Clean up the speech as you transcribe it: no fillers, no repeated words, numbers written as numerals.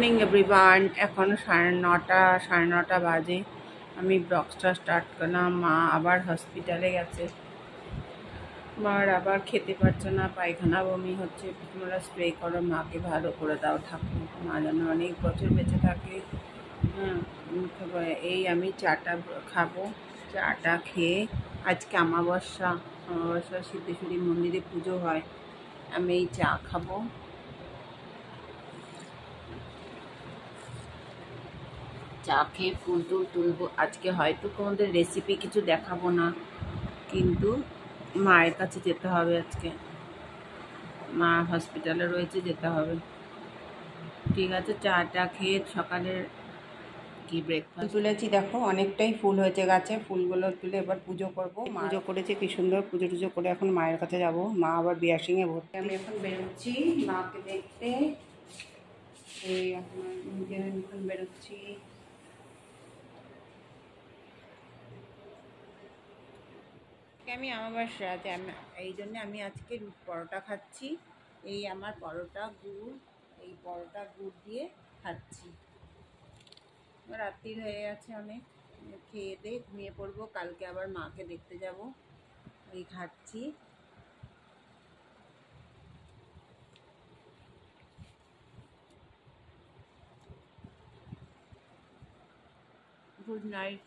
Morning everyone. এখন 9:30 বাজে। আমি ব্লগটা স্টার্ট করলাম। মা আবার হসপিটালে গেছে। মার আবার খেতে পারছে না, পায়খানা বমি হচ্ছে। তোমরা স্প্রে করো, মাকে ভালো করে দাও ঠাকুর, মা যেন অনেক বছর বেঁচে থাকে। হ্যাঁ, এই আমি চাটা খাবো। চাটা খেয়ে আজকে অমাবস্যা সিদ্ধেশ্বরী মন্দিরে পুজো হয়। আমি এই চা খাবো। চা খেয়ে ফুল তুলবো। আজকে হয়তো তোমাদের রেসিপি কিছু দেখাবো না, কিন্তু মায়ের কাছে যেতে হবে আজকে। মা হসপিটালে রয়েছে, যেতে হবে। ঠিক আছে, চাটা খেয়ে সকালের কি ব্রেকফাস্ট তুলেছি। দেখো অনেকটাই ফুল হয়েছে গাছে। ফুলগুলো তুলে এবার পুজো করবো। পুজো করেছে কি সুন্দর, পুজো টুজো করে এখন মায়ের কাছে যাব। মা আবার বিয়াসিংয়ে ভর্তি। আমি এখন বেরোচ্ছি মাকে দেখতে। এই এখন বেরোচ্ছি। আমি অমাবস্যা আছে, এই জন্য আমি আজকে পরোটা খাচ্ছি। এই আমার পরোটা গুড়, এই পরোটা গুড় দিয়ে খাচ্ছি। রাত্রি হয়ে গেছে অনেক, খেয়ে দিয়ে ঘুমিয়ে পড়বো। কালকে আবার মাকে দেখতে যাব। এই খাচ্ছি। Good night.